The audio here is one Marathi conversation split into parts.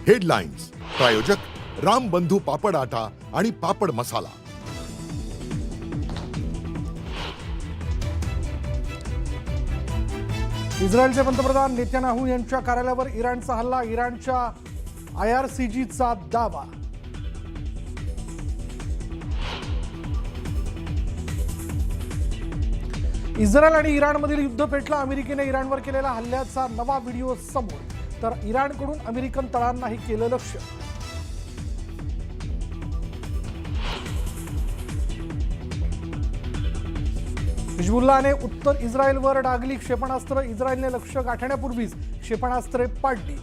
हेडलाईन्स प्रायोजक राम बंधू पापड आटा आणि पापड मसाला। इस्रायलचे पंतप्रधान नेतन्याहू यांच्या कार्यालयावर इराणचा हल्ला, इराणच्या IRCGचा दावा। इस्रायल आणि इराणमधील युद्ध पेटलं, अमेरिकेने इराणवर केलेल्या हल्ल्याचा नवा व्हिडिओ समोर, तर इराणकडून अमेरिकन तळांनाही केलं लक्ष्य। हिजबुल्लाहने उत्तर इस्रायलवर डागली क्षेपणास्त्र, इस्रायलने लक्ष्य गाठण्यापूर्वीच क्षेपणास्त्रे पाडली।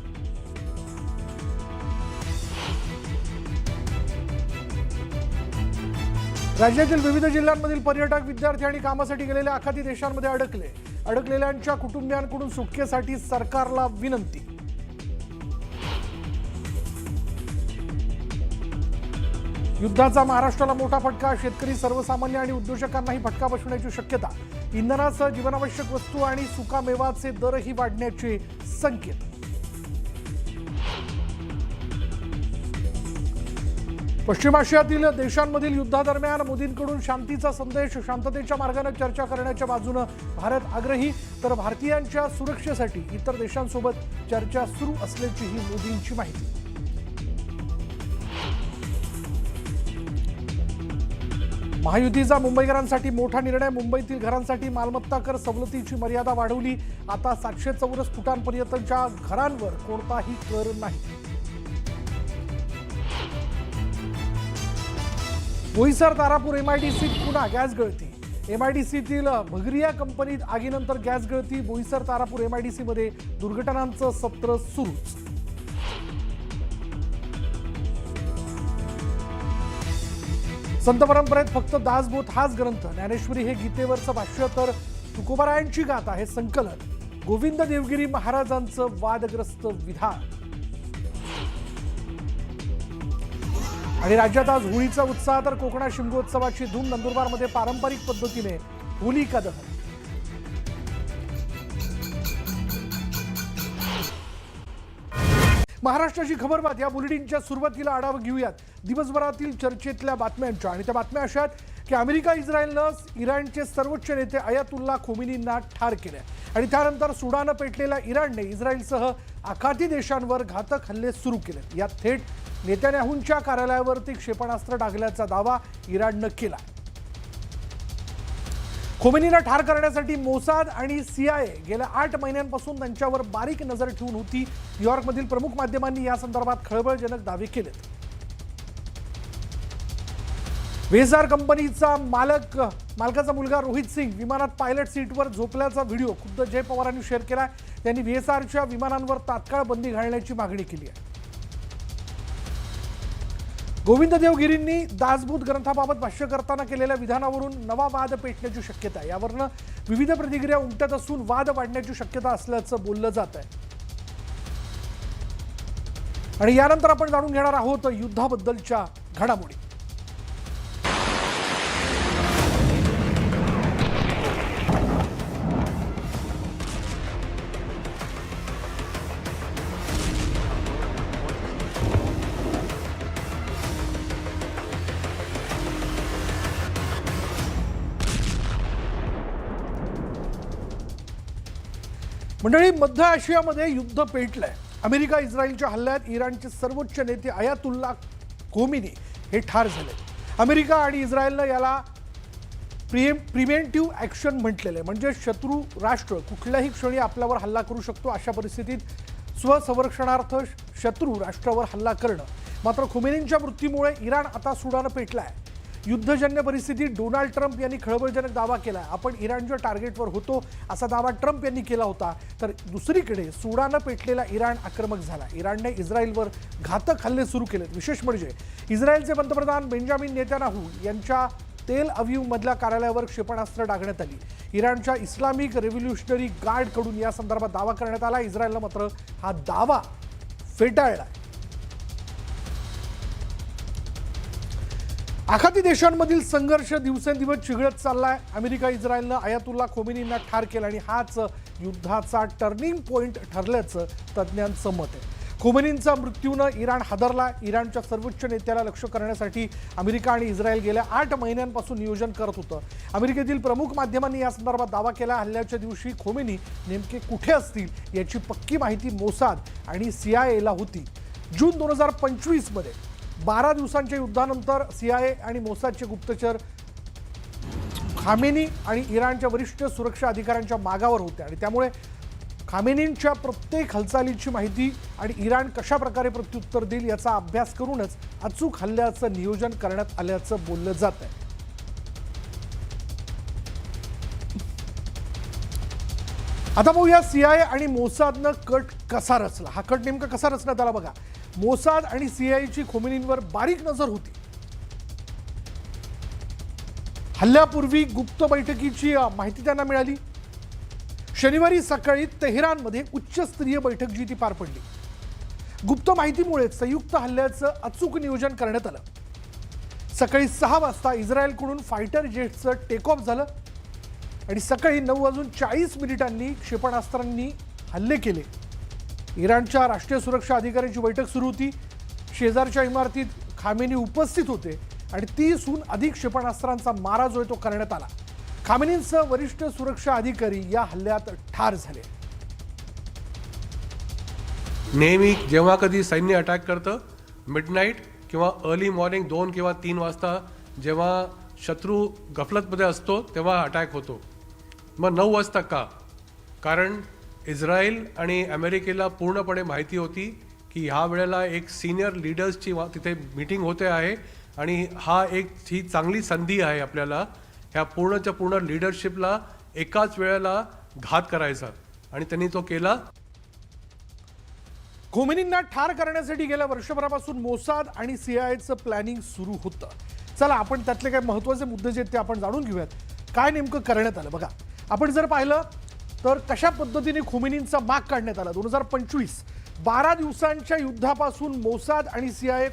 राज्यातील विविध जिल्ह्यांमधील पर्यटक, विद्यार्थी आणि कामासाठी गेलेल्या आखाती देशांमध्ये अडकलेल्यांच्या कुटुंबियांकडून सुटकेसाठी सरकारला विनंती। युद्धाचा महाराष्ट्राला मोठा फटका, शेतकरी, सर्वसामान्य आणि उद्योजकांनाही फटका बसण्याची शक्यता। इंधनासह जीवनावश्यक वस्तू आणि सुकामेवाचे दरही वाढण्याचे संकेत। पश्चिम आशियातील देशांमधील युद्धादरम्यान मोदींकडून शांतीचा संदेश, शांततेच्या मार्गाने चर्चा करण्याच्या बाजूने भारत आग्रही, तर भारतीयांच्या सुरक्षेसाठी इतर देशांसोबत चर्चा सुरू असल्याची ही मोदींची माहिती। महायुतीचा मुंबईकरांसाठी मोठा निर्णय, मुंबईतील घरांसाठी मालमत्ता कर सवलतीची मर्यादा वाढवली, आता 700 चौरस फुटांपर्यंतच्या घरांवर कोणताही कर नाही। बोईसर तारापूर MIDCत पुन्हा गॅस गळती, MIDCतील भगरिया कंपनीत आगीनंतर गॅस गळती, बोईसर तारापूर MIDC मध्ये दुर्घटनांचं सत्र सुरूच। संत परंपरेत फक्त दासबोध हाच ग्रंथ, ज्ञानेश्वरी हे गीतेवरचं भाष्य, तर तुकोबारायांची गाथा हे संकलन, गोविंद देवगिरी महाराजांचं वादग्रस्त विधान। आणि राज्यात आज होळीचा उत्साह, तर कोकणात शिमगोत्सवाची धूम, नंदुरबारमध्ये पारंपरिक पद्धतीने होलिका दहन। महाराष्ट्राची खबरबात या बुलेटिनच्या सुरुवातीला आढावा घेऊयात दिवसभरातील चर्चेतल्या बातम्यांच्या, आणि त्या बातम्या अशा आहेत की अमेरिका इस्रायलनं इराणचे सर्वोच्च नेते अयातुल्ला खोमेनींना ठार केले, आणि त्यानंतर सुडानं पेटलेल्या इराणने इस्रायलसह आखाती देशांवर घातक हल्ले सुरू केले। यात थेट नेतन्याहूंच्या कार्यालयावरती क्षेपणास्त्र डागल्याचा दावा इराणनं केला। खोमेनींना ठार करण्यासाठी मोसाद आणि CIA गेल्या 8 महिन्यांपासून त्यांच्यावर बारीक नजर ठेवून होती। न्यूयॉर्कमधील प्रमुख माध्यमांनी या संदर्भात खळबळजनक दावे केलेत। वेसार कंपनीचा मालकाचा मुलगा रोहित सिंग विमानात पायलट सीटवर झोपल्याचा व्हिडिओ खुद्द जय पवारांनी शेअर केला। त्यांनी वेसारच्या विमानांवर तात्काळ बंदी घालण्याची मागणी केली आहे। गोविंद देवगिरींनी दासबोध ग्रंथाबाबत भाष्य करताना केलेल्या विधानावरून नवा वाद पेटण्याची शक्यता आहे। यावरनं विविध प्रतिक्रिया उमटत असून वाद वाढण्याची शक्यता असल्याचं बोललं जात आहे। आणि यानंतर आपण जाणून घेणार आहोत युद्धाबद्दलच्या घडामोडी। मंडळी, मध्य आशियामध्ये युद्ध पेटलंय। अमेरिका इस्रायलच्या हल्ल्यात इराणचे सर्वोच्च नेते अयातुल्ला खोमेनी हे ठार झाले। अमेरिका आणि इस्रायलनं याला प्रिव्हेंटिव्ह ॲक्शन म्हटलेलं, म्हणजे शत्रू राष्ट्र कुठल्याही क्षणी आपल्यावर हल्ला करू शकतो, अशा परिस्थितीत स्वसंरक्षणार्थ शत्रू राष्ट्रावर हल्ला करणं। मात्र खोमेनींच्या मृत्यूमुळे इराण आता सुडानं पेटलाय। युद्धजन्य परिस्थितीत डोनाल्ड ट्रम्प यांनी खळबळजनक दावा केला, आपण इराणच्या टार्गेटवर होतो असा दावा ट्रम्प यांनी केला होता। तर दुसरीकडे सुडानं पेटलेला इराण आक्रमक झाला। इराणने इस्रायलवर घातक हल्ले सुरू केलेत। विशेष म्हणजे इस्रायलचे पंतप्रधान बेंजामिन नेतन्याहू यांच्या तेल अवीव मधल्या कार्यालयावर क्षेपणास्त्र डागण्यात आली। इराणच्या इस्लामिक रेव्होल्युशनरी गार्डकडून या संदर्भात दावा करण्यात आला। इस्रायलनं मात्र हा दावा फेटाळला। आखाती देशांमधील संघर्ष दिवसेंदिवस चिघळत चाललाय। अमेरिका इस्रायलनं अयातुल्ला खोमेनींना ठार केलं आणि हाच युद्धाचा टर्निंग पॉइंट ठरल्याचं तज्ज्ञांचं मत आहे। खोमेनींचा मृत्यूनं इराण हादरला. इराणच्या सर्वोच्च नेत्याला लक्ष्य करण्यासाठी अमेरिका आणि इस्रायल गेल्या 8 महिन्यांपासून नियोजन करत होतं. अमेरिकेतील प्रमुख माध्यमांनी या संदर्भात दावा केला. हल्ल्याच्या दिवशी खोमेनी नेमके कुठे असतील याची पक्की माहिती मोसाद आणि CIA ला होती. जून 2025 मध्ये 12 दिवसांच्या युद्धानंतर CIA आणि मोसादचे गुप्तचर खामेनी आणि इराणच्या वरिष्ठ सुरक्षा अधिकाऱ्यांच्या मागावर होते आणि त्यामुळे खामेनींच्या प्रत्येक हालचालीची माहिती आणि इराण कशा प्रकारे प्रत्युत्तर देईल याचा अभ्यास करूनच अचूक हल्ल्याचं नियोजन करण्यात आल्याचं बोललं जात आहे. आता पाहूया CIA आणि मोसादनं कट कसा रचला. हा कट नेमका कसा रचण्यात आला बघा. मोसाद आणि CIAची खोमेनींवर बारीक नजर होती. हल्ल्यापूर्वी गुप्त बैठकीची माहिती त्यांना मिळाली. शनिवारी सकाळी तेहरानमध्ये उच्चस्तरीय बैठक जी ती पार पडली. गुप्त माहितीमुळे संयुक्त हल्ल्याचं अचूक नियोजन करण्यात आलं. सकाळी 6 वाजता इस्रायलकडून फायटर जेट्सचं टेक ऑफ झालं आणि सकाळी 9:40 क्षेपणास्त्रांनी हल्ले केले. इराणच्या राष्ट्रीय सुरक्षा अधिकाऱ्यांची बैठक सुरू होती. शेजारच्या इमारतीत खामेनी उपस्थित होते आणि 30हून अधिक क्षेपणास्त्रांचा मारा जो आहे तो करण्यात आला. खामेनींसह वरिष्ठ सुरक्षा अधिकारी या हल्ल्यात ठार झाले. नेहमी जेव्हा कधी सैन्य अटॅक करतं मिडनाईट किंवा अर्ली मॉर्निंग 2 किंवा 3 वाजता जेव्हा शत्रू गफलतमध्ये असतो तेव्हा अटॅक होतो. मग 9 वाजता का? कारण इस्रायल आणि अमेरिकेला पूर्णपणे माहिती होती की ह्या वेळेला एक सिनियर लीडर्सची तिथे मीटिंग होते आहे आणि ही चांगली संधी आहे आपल्याला ह्या पूर्णच्या पूर्ण लीडरशिपला एकाच वेळेला घात करायचा आणि त्यांनी तो केला. खोमेनींना ठार करण्यासाठी गेल्या वर्षभरापासून मोसाद आणि CIAचं प्लॅनिंग सुरू होतं. चला आपण त्यातले काही महत्त्वाचे मुद्दे जे आहेत ते आपण जाणून घेऊयात. काय नेमकं करण्यात आलं बघा. आपण जर पाहिलं तर कशा पद्धतीने खोमेनींचा माग काढण्यात आला. 2025 12 दिवसांच्या युद्धापासून मोसाद आणि CIA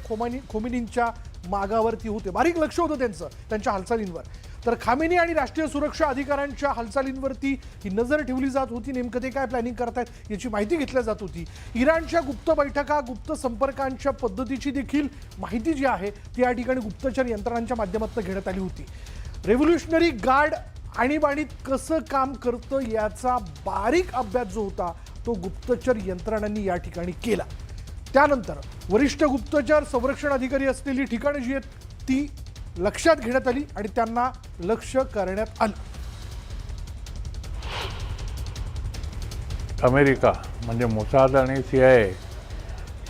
खोमेनींच्या मागावरती होते. बारीक लक्ष होतं त्यांच्या हालचालींवर. तर खामेनी आणि राष्ट्रीय सुरक्षा अधिकाऱ्यांच्या हालचालींवरती ही नजर ठेवली जात होती. नेमकं ते काय प्लॅनिंग करतायत याची माहिती घेतली जात होती. इराणच्या गुप्त बैठका गुप्त संपर्कांच्या पद्धतीची देखील माहिती जी आहे ती या ठिकाणी गुप्तचर यंत्रणांच्या माध्यमातून घेण्यात आली होती. रेव्होल्युशनरी गार्ड आणीबाणीत कसं काम करतं याचा बारीक अभ्यास जो होता तो गुप्तचर यंत्रणांनी या ठिकाणी केला. त्यानंतर वरिष्ठ गुप्तचर संरक्षण अधिकारी असलेली ठिकाणं जी आहेत ती लक्षात घेण्यात आली आणि त्यांना लक्ष करण्यात आलं. अमेरिका म्हणजे मोसाद आणि CIA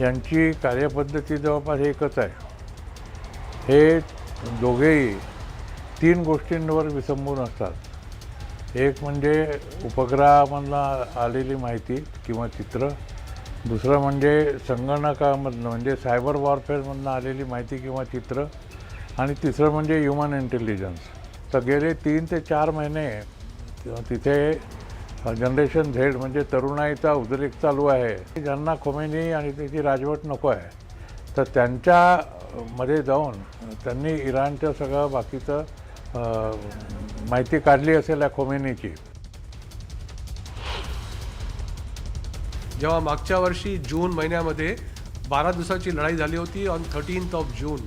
यांची कार्यपद्धती जवळपास एकच आहे. हे दोघेही 3 गोष्टींवर विसंबून असतात. एक म्हणजे उपग्रहामधनं आलेली माहिती किंवा चित्र, दुसरं म्हणजे संगणकामधनं म्हणजे सायबर वॉरफेअरमधनं आलेली माहिती किंवा चित्र, आणि तिसरं म्हणजे ह्युमन इंटेलिजन्स. तर गेले 3 ते 4 महिने तिथे जनरेशन Z म्हणजे तरुणाईचा उद्रेक चालू आहे. ज्यांना खोमेनी आणि त्याची राजवट नको आहे तर त्यांच्यामध्ये जाऊन त्यांनी इराणचं सगळं बाकीचं माहिती काढली असेल या खोमेनीची. जेव्हा मागच्या वर्षी जून महिन्यामध्ये 12 दिवसाची लढाई झाली होती ऑन 13 जून,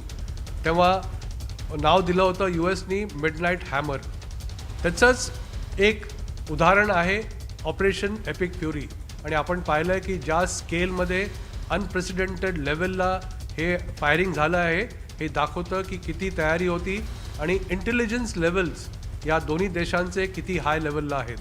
तेव्हा नाव दिलं होतं USनी मिडनाईट हॅमर. त्याचंच एक उदाहरण आहे ऑपरेशन एपिक फ्युरी. आणि आपण पाहिलं आहे की ज्या स्केलमध्ये अनप्रेसिडेंटेड लेवलला हे फायरिंग झालं आहे हे दाखवतं की किती तयारी होती आणि इंटेलिजन्स लेवल्स या दोन्ही देशांचे किती हाय लेवलला आहेत.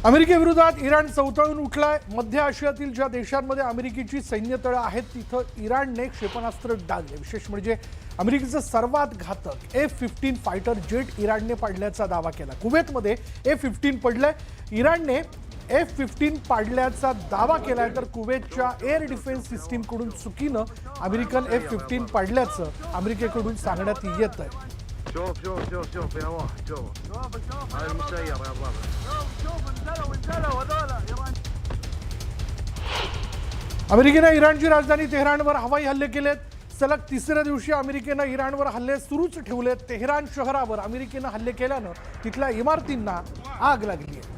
अमेरिकेविरोधात इराण चवताळून उठलाय. मध्य आशियातील ज्या देशांमध्ये अमेरिकेची सैन्य तळं आहेत तिथं इराणने क्षेपणास्त्र डागले. विशेष म्हणजे अमेरिकेचं सर्वात घातक F-15 फायटर जेट इराणने पाडल्याचा दावा केला. कुवेतमध्ये F-15 पडलंय. इराणने F-15 पाडल्याचा दावा केलाय तर कुवेतच्या एअर डिफेन्स सिस्टीमकडून चुकीनं अमेरिकन F-15 पाडल्याचं अमेरिकेकडून सांगण्यात येत आहे. شوف شوف شوف شوف يا واحد شوف هاي المسير يا بابا شوف انزلوا هذول. अमेरिकेनं इराणची राजधानी तेहरानवर हवाई हल्ले केलेत. सलग 3ऱ्या दिवशी अमेरिकेनं इराणवर हल्ले सुरूच ठेवलेत. तेहरान शहरावर अमेरिकेनं हल्ले केल्यानं तिथल्या इमारतींना आग लागली आहे.